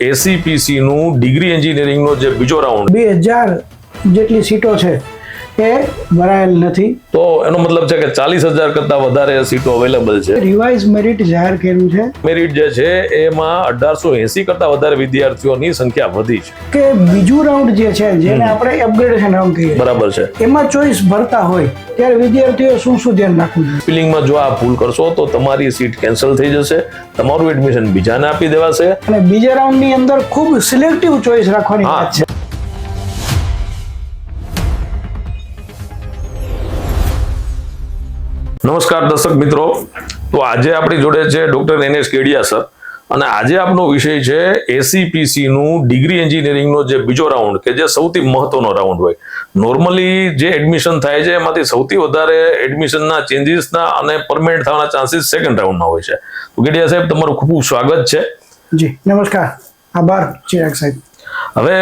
ACPC નું degree એન્જિનિયરિંગનો જે બીજો રાઉન્ડ 2000 જેટલી સીટો છે એ ભરાયેલ નથી. તો એનો મતલબ છે કે 40,000 કરતા વધારે સીટો અવેલેબલ છે. રિવાઇઝ મેરિટ જાહેર કર્યું છે. મેરિટ જે છે એમાં 1880 કરતા વધારે વિદ્યાર્થીઓની સંખ્યા વધી છે. કે બીજું રાઉન્ડ જે છે જેને આપણે અપગ્રેડેશન રાઉન્ડ કહીએ, બરાબર છે, એમાં ચોઈસ ભરતા હોય ત્યારે વિદ્યાર્થીઓ શું ધ્યાન રાખવું જોઈએ? ફિલિંગમાં જો આ ભૂલ કરશો તો તમારી સીટ કેન્સલ થઈ જશે, તમારું એડમિશન બીજાને આપી દેવાશે. અને બીજા રાઉન્ડની અંદર ખૂબ સિલેક્ટિવ ચોઈસ રાખવાની વાત છે. નમસ્કાર દર્શક મિત્રો, તો આજે આપણી જોડે છે ડોક્ટર NS કેડિયા સર, અને આજે આપનો વિષય છે એસીપીસી નું ડિગ્રી એન્જિનિયરિંગનો જે બીજો રાઉન્ડ કે જે સૌથી મહત્વનો રાઉન્ડ હોય. નોર્મલી જે એડમિશન થાય છે એમાંથી સૌથી વધારે એડમિશનના ચેન્જીસના અને પરમેનન્ટ થવાના ચાન્સીસ સેકન્ડ રાઉન્ડમાં હોય છે. તો કેડિયા સાહેબ, તમારું ખૂબ ખૂબ સ્વાગત છે. જી નમસ્કાર, આભાર ચિરાગ સાહેબ. હવે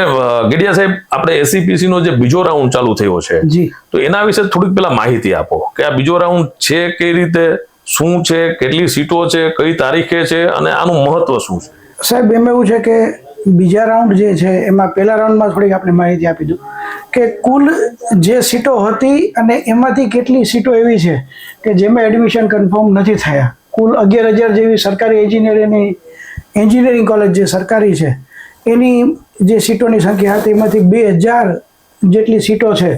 ગેડિયા સાહેબ, આપણે એસીપીસી નો જે બીજો રાઉન્ડ ચાલુ થયો છે, જી, તો એના વિશે થોડીક પેલા માહિતી આપો કે આ બીજો રાઉન્ડ છે, કઈ રીતે, શું છે, કેટલી સીટો છે, કઈ તારીખે છે અને આનું મહત્વ શું છે? સાહેબ એમ એવું છે કે બીજા રાઉન્ડ જે છે એમાં પહેલા રાઉન્ડમાં થોડીક આપણે માહિતી આપી દઉં કે કુલ જે સીટો હતી અને એમાંથી કેટલી સીટો એવી છે કે જેમાં એડમિશન કન્ફર્મ નથી થયા. કુલ 11,000 જેવી સરકારી એન્જિનિયરિંગ કોલેજ જે સરકારી છે એની જે સીટોની સંખ્યા હતી એમાંથી 2,000 જેટલી સીટો છે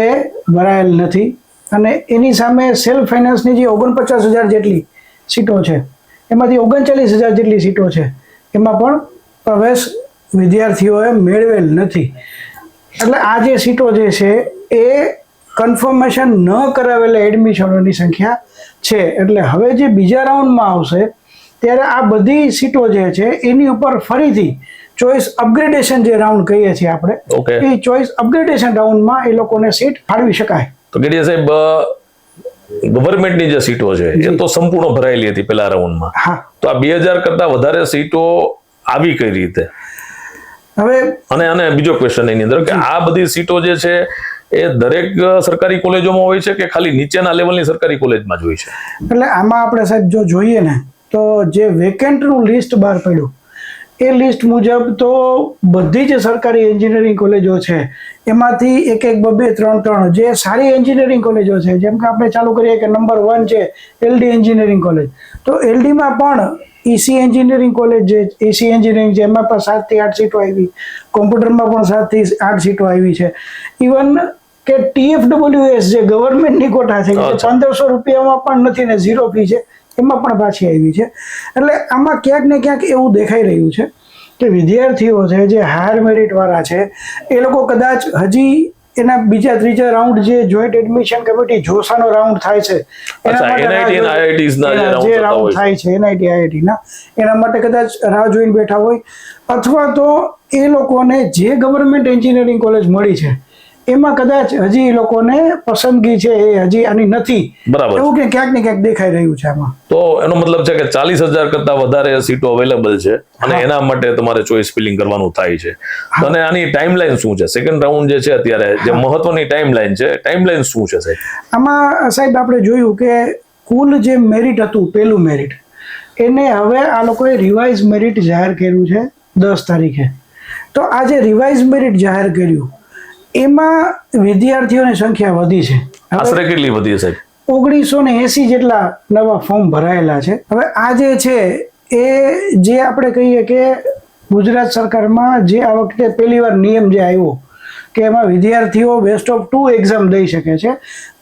એ ભરાયેલ નથી. અને એની સામે સેલ્ફ ફાઇનાન્સની જે 49,000 જેટલી સીટો છે એમાંથી 39,000 જેટલી સીટો છે એમાં પણ પ્રવેશ વિદ્યાર્થીઓએ મેળવેલ નથી. એટલે આ જે સીટો જે છે એ કન્ફર્મેશન ન કરાવેલા એડમિશનોની સંખ્યા છે. એટલે હવે જે બીજા રાઉન્ડમાં આવશે ત્યારે આ બધી સીટો જે છે એની ઉપર ફરીથી ચોઈસ અપગ્રેડેશન જે રાઉન્ડ કહીએ છીએ આપણે, એ ચોઈસ અપગ્રેડેશન રાઉન્ડમાં એ લોકોને સીટ ફાળવી શકાય. તો ગેડિયા સાહેબ, ગવર્મેન્ટની જે સીટો છે એ તો સંપૂર્ણ ભરાયેલી હતી પેલા રાઉન્ડમાં. હા, તો આ 2,000 કરતા વધારે સીટો આવી કઈ રીતે? હવે અને બીજો ક્વેશ્ચન એની અંદર કે આ બધી સીટો જે છે એ દરેક સરકારી કોલેજોમાં હોય છે કે ખાલી નીચેના લેવલની સરકારી કોલેજમાં જ હોય છે? એટલે આમાં આપણે સાહેબ જો જોઈએ ને તો જે વેકેન્ટનું લિસ્ટ બહાર પડ્યું એ લિસ્ટ મુજબ તો બધી જ સરકારી એન્જિનિયરિંગ કોલેજો છે એમાંથી એક 2 3 જે સારી એન્જિનિયરિંગ કોલેજો છે, જેમ કે આપણે ચાલુ કરીએ કે નંબર 1 છે LD એન્જિનિયરિંગ કોલેજ, તો LDમાં પણ EC એન્જિનિયરિંગ કોલેજ જે EC એન્જિનિયરિંગ છે એમાં પણ 7 થી 8 સીટો આવી, કોમ્પ્યુટરમાં પણ 7 થી 8 સીટો આવી છે. ઇવન કે TFWS જે ગવર્મેન્ટની કોટા છે 1,500 રૂપિયામાં પણ નથી ને 0 ફી છે એમાં પણ પાછી આવી છે. એટલે આમાં ક્યાંક ને ક્યાંક એવું દેખાઈ રહ્યું છે કે વિદ્યાર્થીઓ છે જે હાયર મેરિટ વાળા છે એ લોકો કદાચ હજી એના બીજા ત્રીજા રાઉન્ડ જે જોઈન્ટ એડમિશન કમિટી જોસાનો રાઉન્ડ થાય છે જે રાઉન્ડ થાય છે NIT IIT ના, એના માટે કદાચ રાહ જોઈને બેઠા હોય, અથવા તો એ લોકોને જે ગવર્મેન્ટ એન્જિનિયરિંગ કોલેજ મળી છે એમાં કદાચ હજી લોકોને પસંદગી છે એ હજી આની નથી, બરાબર, એવું કે ક્યાંક ને ક્યાંક દેખાઈ રહ્યું છે આમાં. તો એનો મતલબ છે કે 40,000 કરતા વધારે સીટો અવેલેબલ છે અને એના માટે તમારે ચોઈસ ફિલિંગ કરવાનું થાય છે. અને આની ટાઈમલાઈન શું છે? સેકન્ડ રાઉન્ડ જે છે અત્યારે જે મહત્વની ટાઈમલાઈન છે, ટાઈમલાઈન શું છે સાહેબ? આમાં સાહેબ આપણે જોયું કે કુલ જે મેરિટ હતું પહેલું મેરિટ એને હવે આ લોકોએ રિવાઇઝ મેરિટ જાહેર કર્યું છે 10 તારીખે. તો આ જે રિવાઇઝ મેરિટ જાહેર કર્યું એમાં વિદ્યાર્થીઓની સંખ્યા વધી છે. આશરે કેટલી વધી છે સાહેબ? 1980 જેટલા નવા ફોર્મ ભરાયેલા છે. હવે આ જે છે એ જે આપણે કહીએ કે ગુજરાત સરકારમાં જે આ વખતે પહેલીવાર નિયમ જે આવ્યો કે એમાં વિદ્યાર્થીઓ બેસ્ટ ઓફ 2 એક્ઝામ દઈ શકે છે,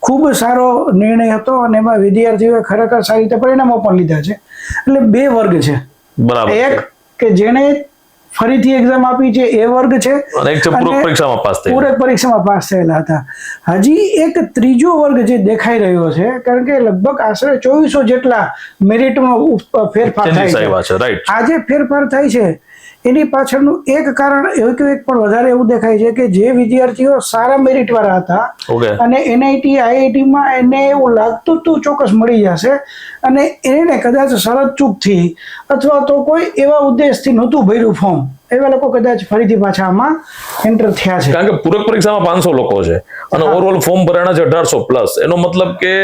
ખૂબ સારો નિર્ણય હતો અને એમાં વિદ્યાર્થીઓએ ખરેખર સારી રીતે પરિણામો પણ લીધા છે. એટલે 2 વર્ગ છે, બરાબર, એક કે જેને ફરીથી એક્ઝામ આપી છે એ વર્ગ છે અને એક પૂરક પરીક્ષામાં પાસ થયેલા હતા. હજી એક ત્રીજો વર્ગ જે દેખાઈ રહ્યો છે, કારણ કે લગભગ આશરે 2400 જેટલા મેરિટમાં ફેરફાર થાય છે. આ જે ફેરફાર થાય છે એની પાછળનું એક કારણ એક પણ વધારે એવું દેખાય છે કે જે વિદ્યાર્થીઓ સારા મેરિટ વાળા હતા અને NIT IIT માં એને એવું લાગતું હતું ચોક્કસ મળી જશે અને એને કદાચ શરત ચૂકથી અથવા તો કોઈ એવા ઉદ્દેશથી નહોતું ભર્યું ફોર્મ, એવા લોકો કદાચ ફરીથી પાછા આમાં એન્ટર થયા છે. કારણ કે પૂરક પરીક્ષામાં 500 લોકો છે અને ઓવરઓલ ફોર્મ ભરાણા છે 1800 પ્લસ. એનો મતલબ કે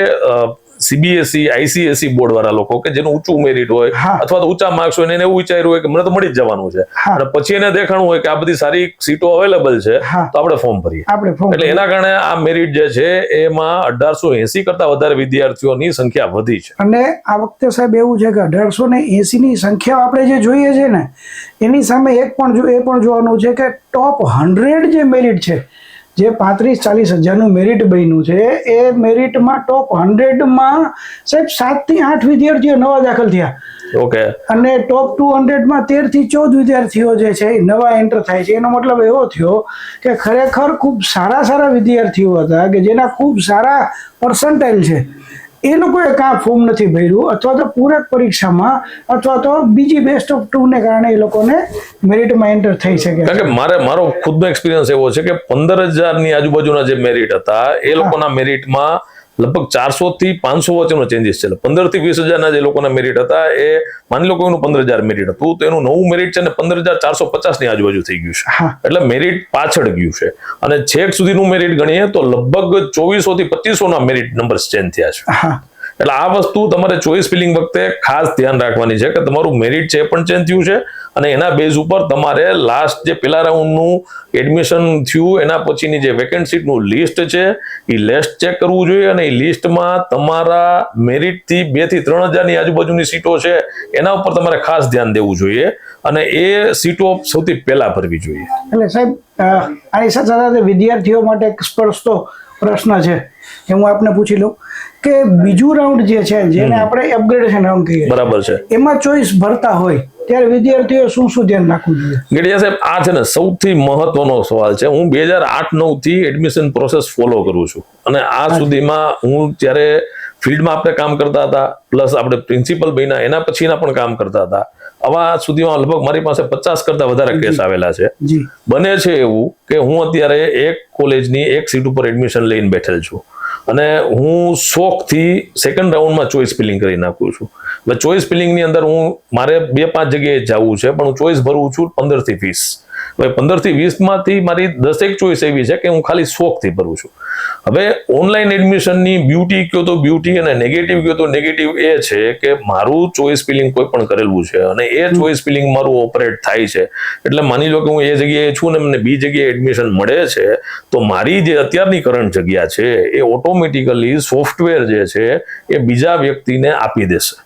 સીબીએસઈ આઈસીએસઈ બોર્ડ વાળા લોકો કે જેનું ઊંચું મેરિટ હોય હા. અથવા તો ઊંચા માર્ક્સ હોય ને એને એવું વિચાર્યું હોય કે મને તો મળી જ જવાનું છે હા. અને પછી એને દેખાણું હોય કે આ બધી સારી સીટો અવેલેબલ છે હા. તો આપણે ફોર્મ ભરીએ આપણે ફોર્મ એટલે એના કારણે આ મેરિટ જે છે એમાં 1880 કરતા વધારે વિદ્યાર્થીઓની સંખ્યા વધી છે. અને આ વખતે સાહેબ એવું છે કે 1880 ની સંખ્યા આપણે જે જોઈએ છે ને એની સામે એ પણ જોવાનું છે કે ટોપ 100 જે મેરિટ છે, જે 35-40 હજારનું મેરિટ બન્યું છે, એ મેરિટમાં ટોપ 100માં સાહેબ 7 થી 8 વિદ્યાર્થીઓ નવા દાખલ થયા. ઓકે, અને ટોપ 200માં 13 થી 14 વિદ્યાર્થીઓ જે છે એ નવા એન્ટર થાય છે. એનો મતલબ એવો થયો કે ખરેખર ખૂબ સારા વિદ્યાર્થીઓ હતા કે જેના ખૂબ સારા પર્સન્ટાઇલ છે, એ લોકોએ કાં ફોર્મ નથી ભર્યું અથવા તો પૂરક પરીક્ષામાં અથવા તો બીજી બેસ્ટ ઓફ 2 ને કારણે એ લોકોને મેરિટમાં એન્ટર થઈ શકે. કારણ કે મારો ખુદનો એક્સપિરિયન્સ એવો છે કે 15,000 ની આજુબાજુના જે મેરિટ હતા એ લોકોના મેરિટમાં લગભગ 400 થી 500 વચ્ચેનો ચેન્જીસ છે. 15 થી 20,000 જે લોકોના મેરિટ હતા એ માની લો કોઈનું 15,000 મેરિટ હતું તો એનું નવું મેરિટ છે ને 15,450 ની આજુબાજુ થઈ ગયું છે. એટલે મેરિટ પાછળ ગયું છે અને છેક સુધીનું મેરિટ ગણીએ તો લગભગ 2400 થી 2500 ના મેરિટ નંબર્સ ચેન્જ થયા છે. એટલે આ વસ્તુ તમારે ચોઇસ ફિલિંગ વખતે ખાસ ધ્યાન રાખવાની છે કે તમારું મેરિટ છે પણ ચેન્જ થયું છે અને એના બેઝ ઉપર તમારે લાસ્ટ જે પેલા રાઉન્ડનું એડમિશન થયું એના પછીની જે વેકેન્ટ સીટનું લિસ્ટ છે એ લિસ્ટ ચેક કરવું જોઈએ અને એ લિસ્ટમાં તમારા મેરિટથી 2 થી 3,000 ની આજુબાજુની સીટો છે એના ઉપર તમારે ખાસ ધ્યાન દેવું જોઈએ અને એ સીટો સૌથી પહેલા ભરવી જોઈએ. એટલે સાહેબ આની સાથે સાથે વિદ્યાર્થીઓ માટે એક સ્પર્શતો પ્રશ્ન છે એ હું આપને પૂછી લઉં કે બીજું રાઉન્ડ જે છે જેને આપણે અપગ્રેડેશન રાઉન્ડ કહીએ, બરાબર છે, એમાં ચોઈસ ભરતા હોય ત્યારે વિદ્યાર્થીઓ શું ધ્યાન રાખવું જોઈએ? ગેડિયા સાહેબ, આ છે ને સૌથી મહત્વનો સવાલ છે. હું 2008-9 થી એડમિશન પ્રોસેસ ફોલો કરું છું અને આ સુધીમાં હું જ્યારે ફિલ્ડમાં આપણે કામ કરતા હતા પ્લસ આપણે પ્રિન્સિપલ બન્યા એના પછીના પણ કામ કરતા હતા. આવા સુધીમાં લગભગ મારી પાસે 50 કરતા વધારે કેસ આવેલા છે. બને છે એવું કે હું અત્યારે એક કોલેજની એક સીટ ઉપર એડમિશન લઈને બેઠેલ છું અને હું શોખથી સેકન્ડ રાઉન્ડમાં ચોઇસ ફિલિંગ કરી નાખું છું. એટલે ચોઇસ ફિલિંગની અંદર મારે 2-5 જગ્યાએ જવું છે પણ હું ચોઇસ ભરું છું 15 થી 20. હવે 15 થી 20 માંથી મારી 10 ચોઇસ એવી છે કે હું ખાલી શોખથી ભરું છું. હવે ઓનલાઈન એડમિશનની બ્યુટી કયો તો બ્યુટી અને નેગેટિવ કયો તો નેગેટિવ એ છે કે મારું ચોઇસ ફિલિંગ કોઈ પણ કરેલું છે અને એ ચોઇસ ફિલિંગ મારું ઓપરેટ થાય છે. એટલે માની લો કે હું એ જગ્યાએ છું ને મને બી જગ્યાએ એડમિશન મળે છે તો મારી જે અત્યારની કરંટ જગ્યા છે એ ઓટોમેટિકલી સોફ્ટવેર જે છે એ બીજા વ્યક્તિને આપી દેશે.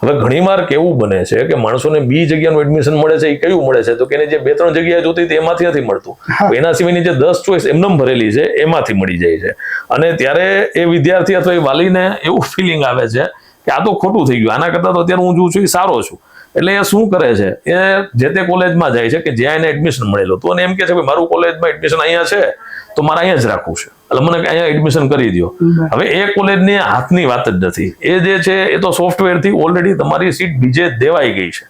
હવે ઘણીવાર કેવું બને છે કે માણસોને બી જગ્યાનું એડમિશન મળે છે એ કયું મળે છે તો કે એને જે 2-3 જગ્યાએ જોતી હતી એમાંથી નથી મળતું, એના સિવાયની જે 10 ચોઇસ એમનેમ ભરેલી છે એમાંથી મળી જાય છે અને ત્યારે એ વિદ્યાર્થી અથવા એ વાલીને એવું ફિલિંગ આવે છે કે આ તો ખોટું થઈ ગયું, આના કરતાં તો અત્યારે હું છું એ સારો છું. એટલે એ શું કરે છે, એ જે તે કોલેજમાં જાય છે કે જ્યાં એને એડમિશન મળેલું હતું અને એમ કે છે કે મારું કોલેજમાં એડમિશન અહીંયા છે તો મારે અહીંયા જ રાખવું છે એટલે મને અહીંયા એડમિશન કરી દો. હવે એ કોલેજની હાથની વાત જ નથી, એ જે છે એ તો સોફ્ટવેરથી ઓલરેડી તમારી સીટ બીજે દેવાઈ ગઈ છે.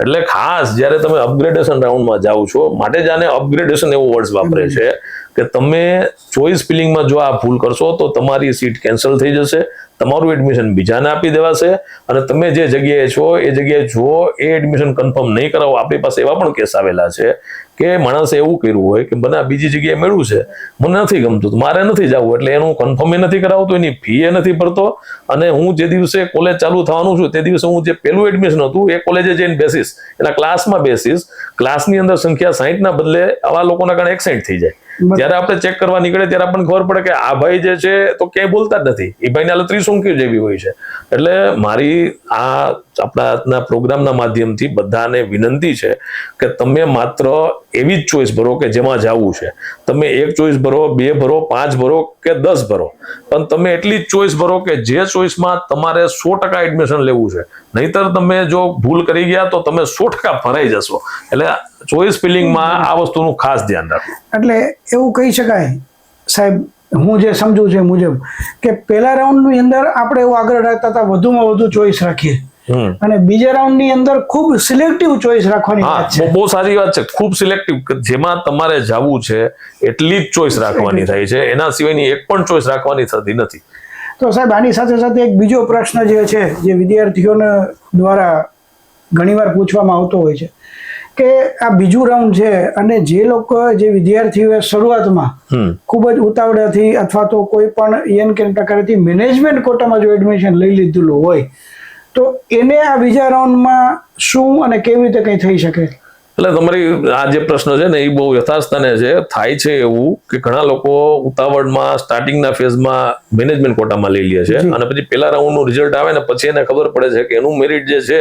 એટલે ખાસ જ્યારે તમે અપગ્રેડેશન રાઉન્ડમાં જાઓ છો માટે જ આને અપગ્રેડેશન એવો વર્ડ્સ વાપરે છે કે તમે ચોઇસ ફિલિંગમાં જો આ ભૂલ કરશો તો તમારી સીટ કેન્સલ થઈ જશે, તમારું એડમિશન બીજાને આપી દેવાશે અને તમે જે જગ્યાએ છો એ જગ્યાએ જો એ એડમિશન કન્ફર્મ નહીં કરાવો, આપણી પાસે એવા પણ કેસ આવેલા છે કે માણસે એવું કર્યું હોય કે મને આ બીજી જગ્યાએ મળ્યું છે, મને નથી ગમતું, મારે નથી જવું, એટલે એનું કન્ફર્મ નથી કરાવતું, એની ફી એ નથી ભરતો અને હું જે દિવસે કોલેજ ચાલુ થવાનું છું તે દિવસે હું જે પેલું એડમિશન હતું એ કોલેજે જઈને બેસીશ, એના ક્લાસમાં બેસીશ, ક્લાસની અંદર સંખ્યા 60 ના બદલે આવા લોકોના કારણે 61 થઈ જાય. ત્યારે આપણે ચેક કરવા નીકળે ત્યારે આપણને ખબર પડે કે આ ભાઈ જે છે તો ક્યાંય બોલતા જ નથી, એ ભાઈને હાલ ત્રિશુંકી જેવી હોય છે. એટલે મારી આ આપણા પ્રોગ્રામના માધ્યમથી બધાને વિનંતી છે કે તમે માત્ર એવી જ ચોઇસ ભરો કે જેમાં જવું છે. તમે 1 ચોઇસ ભરો, 2 ભરો, 5 ભરો કે 10 ભરો, પણ તમે એટલી જ ચોઇસ ભરો કે જે ચોઇસમાં તમારે 100% એડમિશન લેવું છે. નહીતર તમે જો ભૂલ કરી ગયા તો તમે 100% ભરાઈ જશો. એટલે ચોઇસ ફિલિંગમાં આ વસ્તુનું ખાસ ધ્યાન રાખો. એટલે એવું કહી શકાય સાહેબ, હું જે સમજુ છું એ મુજબ કે પહેલા રાઉન્ડની અંદર આપણે એવું આગળ રાખતા હતા વધુમાં વધુ ચોઇસ રાખીએ અને બીજા રાઉન્ડની અંદર ખૂબ સિલેક્ટિવ ચોઇસ રાખવાની વાત છે. બહુ સારી વાત છે, ખૂબ સિલેક્ટિવ, જેમાં તમારે જવું છે એટલી જ ચોઇસ રાખવાની થાય છે, એના સિવાયની એક પણ ચોઇસ રાખવાની થતી નથી. તો સાહેબ આની સાથે સાથે એક બીજો પ્રશ્ન જે છે જે વિદ્યાર્થીઓને દ્વારા ઘણીવાર પૂછવામાં આવતો હોય છે કે આ બીજું રાઉન્ડ છે અને જે લોકો જે વિદ્યાર્થીઓએ શરૂઆતમાં ખૂબ જ ઉતાવળેથી અથવા તો કોઈ પણ એન કે પ્રકારેથી મેનેજમેન્ટ કોટામાં જો એડમિશન લઈ લીધેલું હોય તો એને આ બીજા રાઉન્ડમાં શું અને કેવી રીતે કંઈ થઈ શકે? એટલે તમારી આ જે પ્રશ્ન છે ને એ બહુ યથાસ્થાને છે. થાય છે એવું કે ઘણા લોકો ઉતાવળમાં સ્ટાર્ટિંગના ફેઝમાં મેનેજમેન્ટ કોટામાં લઈ લે છે અને પછી પેલા રાઉન્ડનું રિઝલ્ટ આવે ને પછી એને ખબર પડે છે કે એનું મેરિટ જે છે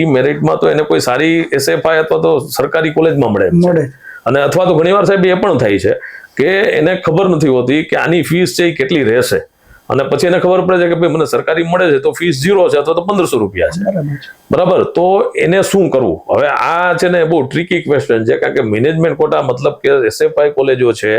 એ મેરિટમાં તો એને કોઈ સારી SFI અથવા તો સરકારી કોલેજમાં મળે અને અથવા તો ઘણીવાર સાહેબ એ પણ થાય છે કે એને ખબર નથી હોતી કે આની ફીસ છે એ કેટલી રહેશે અને પછી એને ખબર પડે છે કે ભાઈ મને સરકારી મળે છે તો ફીસ 0 છે અથવા તો 1500 રૂપિયા છે. બરાબર, તો એને શું કરવું? હવે આ છે ને બહુ ટ્રિકી ક્વેશ્ચન છે કારણ કે મેનેજમેન્ટ કોટા મતલબ કે SFI કોલેજો છે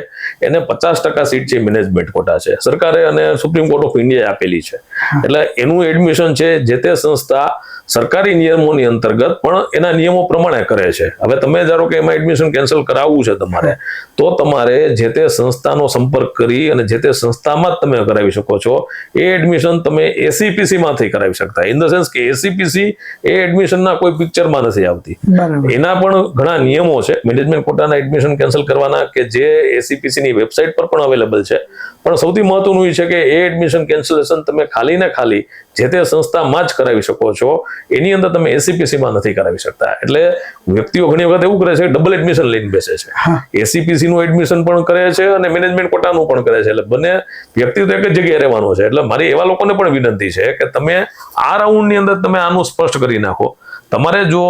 એને 50% સીટ છે મેનેજમેન્ટ કોટા છે, સરકારે અને સુપ્રીમ કોર્ટ ઓફ ઇન્ડિયાએ આપેલી છે. એટલે એનું એડમિશન છે જે તે સંસ્થા સરકારી નિયમોની અંતર્ગત પણ એના નિયમો પ્રમાણે કરે છે. હવે તમે ધારો કે એમાં એડમિશન કેન્સલ કરાવવું છે તમારે તો તમારે જે તે સંસ્થાનો સંપર્ક કરી અને જે તે સંસ્થામાં જ તમે કરાવી શકો છો. એ એડમિશન તમે ACPC માંથી કરાવી શકતા, ઇન ધ સેન્સ કે ACPC એ એડમિશનના કોઈ પિક્ચરમાં નથી આવતી. એના પણ ઘણા નિયમો છે મેનેજમેન્ટ કોટાના એડમિશન કેન્સલ કરવાના કે જે ACPC ની વેબસાઇટ પર પણ અવેલેબલ છે. પણ સૌથી મહત્વનું એ છે કે એ એડમિશન કેન્સલેશન તમે ખાલી ને ખાલી જે તે સંસ્થામાં જ કરાવી શકો છો, એની અંદર તમે ACPC માં નથી કરાવી શકતા. એટલે વ્યક્તિઓ ઘણી વખત એવું કરે છે ડબલ એડમિશન લઈને બેસે છે, ACPC નું એડમિશન પણ કરે છે અને મેનેજમેન્ટ કોટાનું પણ કરે છે. એટલે બંને વ્યક્તિ તો એક જ જગ્યાએ રહેવાનો છે. એટલે મારી એવા લોકોને પણ વિનંતી છે કે તમે આ રાઉન્ડની અંદર તમે આનું સ્પષ્ટ કરી નાખો. તમારે જો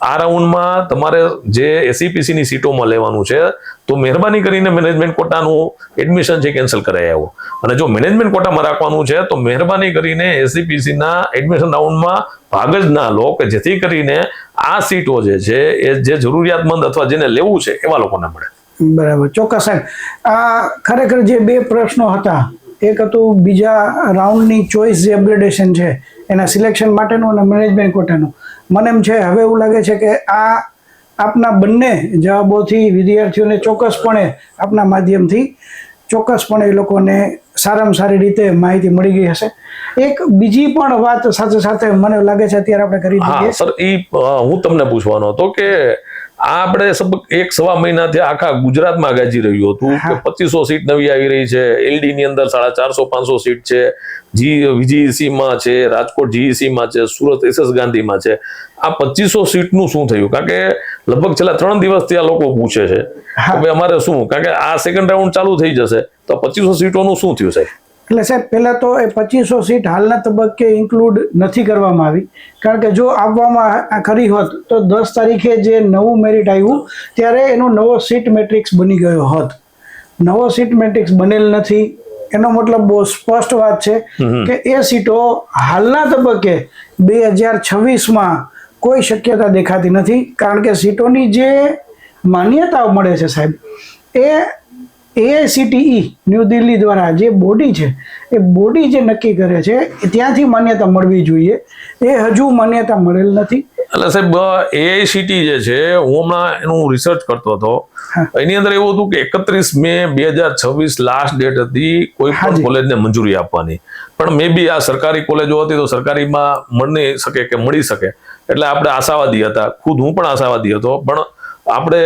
આ રાઉન્ડમાં તમારે જે ACPC ની સીટોમાં લેવાનું છે તો મહેરબાની કરીને મેનેજમેન્ટ કોટાનું એડમિશન છે કેન્સલ કરાવી આવો, અને જો મેનેજમેન્ટ કોટામાં રાખવાનું છે તો મહેરબાની કરીને ACPC ના એડમિશન રાઉન્ડમાં ભાગ જ ના લો કે જેથી કરીને આ સીટો જે છે એ જે જરૂરિયાતમંદ અથવા જેને લેવું છે એવા લોકોને મળે. બરાબર, ચોક્કસ સાહેબ. આ ખરેખર જે બે પ્રશ્નો હતા, એક હતું બીજા રાઉન્ડની ચોઇસ જે અપગ્રેડેશન છે એના સિલેક્શન માટેનું અને મેનેજમેન્ટ કોટાનું. મને એમ છે હવે એવું લાગે છે કે આ આપના બંને જવાબોથી વિદ્યાર્થીઓને ચોક્કસપણે આપના માધ્યમથી ચોક્કસપણે એ લોકોને સારામાં સારી રીતે માહિતી મળી ગઈ હશે. એક બીજી પણ વાત સાથે સાથે મને લાગે છે અત્યારે આપણે કરી દઈએ. સર, હું તમને પૂછવાનો હતો કે આપણે એક સવા મહિનાથી આખા ગુજરાતમાં ગાજી રહ્યું હતું કે 2500 સીટ નવી આવી રહી છે, LD ની અંદર 450-500 સીટ છે, VGEC માં છે, રાજકોટ GEC માં છે, સુરત SS ગાંધીમાં છે. આ 2500 સીટનું શું થયું? કારણ કે લગભગ છેલ્લા 3 દિવસથી આ લોકો પૂછે છે કે ભાઈ અમારે શું, કારણ કે આ સેકન્ડ રાઉન્ડ ચાલુ થઈ જશે તો 2500 સીટોનું શું થયું સાહેબ? એટલે સાહેબ પહેલા તો એ 2500 સીટ હાલના તબક્કે ઇન્ક્લુડ નથી કરવામાં આવી, કારણ કે જો આપવામાં કરી હોત તો 10 તારીખે જે નવું મેરિટ આવ્યું ત્યારે એનો નવો સીટ મેટ્રિક્સ બની ગયો હોત. નવો સીટ મેટ્રિક્સ બનેલ નથી, એનો મતલબ બહુ સ્પષ્ટ વાત છે કે એ સીટો હાલના તબક્કે 2026માં કોઈ શક્યતા દેખાતી નથી. કારણ કે સીટોની જે માન્યતાઓ મળે છે સાહેબ એ AICTE ન્યૂ દિલ્હી દ્વારા જે બોડી છે એ બોડી જે નક્કી કરે છે ત્યાંથી માન્યતા મળવી જોઈએ, એ હજુ માન્યતા મળેલ નથી. એટલે સાહેબ AICTE જે છે, હું હમણાં એનું રિસર્ચ કરતો હતો, એની અંદર એવું હતું કે 31 મે 2026 લાસ્ટ ડેટ હતી કોઈ પણ કોલેજને મંજૂરી આપવાની. પણ મે બી આ સરકારી કોલેજો હતી તો સરકારીમાં મળી શકે કે મળી શકે, એટલે આપણે આશાવાદી હતા. ખુદ હું પણ આશાવાદી હતો, પણ આપણે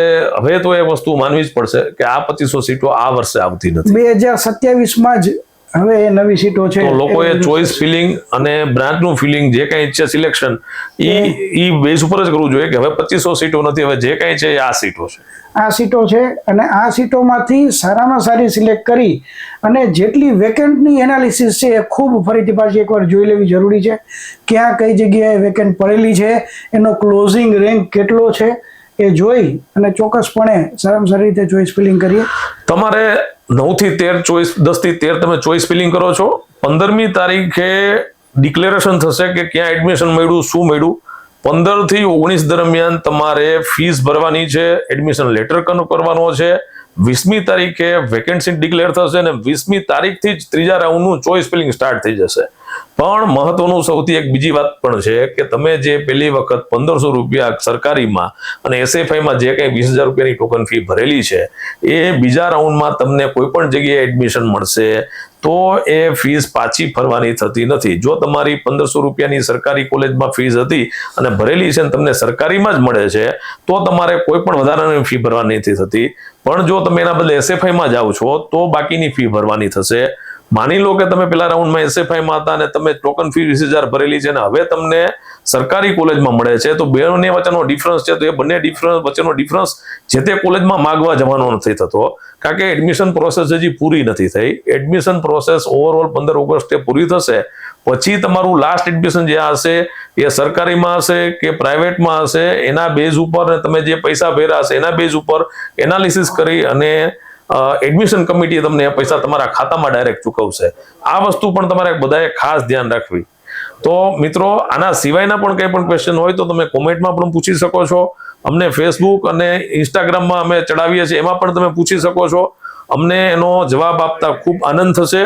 હવે તો એ વસ્તુ માનવી જ પડશે કે આ 2500 સીટો આ વર્ષે આવતી નથી. 2027માં જ હવે એ નવી સીટો છે. તો લોકોએ ચોઇસ ફિલિંગ અને બ્રાન્ચનું ફિલિંગ જે કંઈ છે સિલેક્શન ઈ બેઝ ઉપર જ કરવું જોઈએ કે હવે 2500 સીટો નથી, હવે જે કંઈ છે એ આ સીટો છે. આ સીટો છે અને આ સીટોમાંથી સારામાં સારી સિલેક્ટ કરી અને જેટલી વેકેન્ટની એનાલિસિસ છે એ ખૂબ ફરીથી પાછી એકવાર જોઈ લેવી જરૂરી છે. ક્યાં કઈ જગ્યાએ વેકેન્ટ પડેલી છે, એનો ક્લોઝિંગ રેન્ક કેટલો છે એ જોઈ અને ચોક્કસપણે સારામાં સારી રીતે ચોઇસ ફિલિંગ કરીએ. તમારે 9 થી 13 ચોઇસ, 10 થી 13 તમે ચોઇસ ફિલિંગ કરો છો. 15મી તારીખે ડિક્લેરેશન થશે કે ક્યાં એડમિશન મળ્યું, શું મળ્યું. 15 થી 19 દરમિયાન તમારે ફીસ ભરવાની છે, એડમિશન લેટર કરવાનો છે. 20મી તારીખે વેકેન્સી ડિક્લેર થશે અને 20મી તારીખથી જ ત્રીજા રાઉન્ડનું ચોઇસ ફિલિંગ સ્ટાર્ટ થઈ જશે. પણ મહત્વનું સૌથી એક બીજી વાત પણ છે કે તમે જે પહેલી વખત 1500 રૂપિયા સરકારીમાં અને SFIમાં જે કંઈ 20,000 રૂપિયાની ટોકન ફી ભરેલી છે એ બીજા રાઉન્ડમાં તમને કોઈ પણ જગ્યાએ એડમિશન મળશે તો એ ફીસ પાછી ફરવાની થતી નથી. જો તમારી 1500 રૂપિયાની સરકારી કોલેજમાં ફીસ હતી અને ભરેલી છે અને તમને સરકારીમાં જ મળે છે તો તમારે કોઈ પણ વધારાની ફી ભરવાની નથી થતી. પણ જો તમે એના બદલે SFIમાં જાઓ છો તો બાકીની ફી ભરવાની થશે. માની લો કે તમે પેલા રાઉન્ડમાં SFIમાં હતા અને તમે ટોકન ફી 20,000 ભરેલી છે અને હવે તમને સરકારી કોલેજમાં મળે છે તો બંને વચ્ચેનો ડિફરન્સ છે તો એ બંને વચ્ચેનો ડિફરન્સ જે તે કોલેજમાં માગવા જવાનો નથી થતો, કારણ કે એડમિશન પ્રોસેસ હજી પૂરી નથી થઈ. એડમિશન પ્રોસેસ ઓવરઓલ 15 ઓગસ્ટે પૂરી થશે પછી તમારું લાસ્ટ એડમિશન જે હશે એ સરકારીમાં હશે કે પ્રાઇવેટમાં હશે એના બેઝ ઉપર તમે જે પૈસા ભર્યા હશે એના બેઝ ઉપર એનાલિસિસ કરી અને એડમિશન કમિટી તમને પૈસા તમારા ખાતામાં ડાયરેક્ટ ચૂકવશે. આ વસ્તુ પણ તમારે બધાએ ખાસ ધ્યાન રાખવી. તો મિત્રો આના સિવાયના પણ કંઈ પણ ક્વેશ્ચન હોય તો તમે કોમેન્ટમાં પણ પૂછી શકો છો. અમને ફેસબુક અને ઇન્સ્ટાગ્રામમાં અમે ચડાવીએ છીએ એમાં પણ તમે પૂછી શકો છો. અમને એનો જવાબ આપતા ખૂબ આનંદ થશે.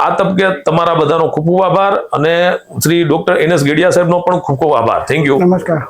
આ તબકે તમારા બધાનો ખૂબ ખૂબ આભાર અને શ્રી ડોક્ટર NS ગેડિયા સાહેબનો પણ ખૂબ ખૂબ આભાર. Thank you. નમસ્કાર.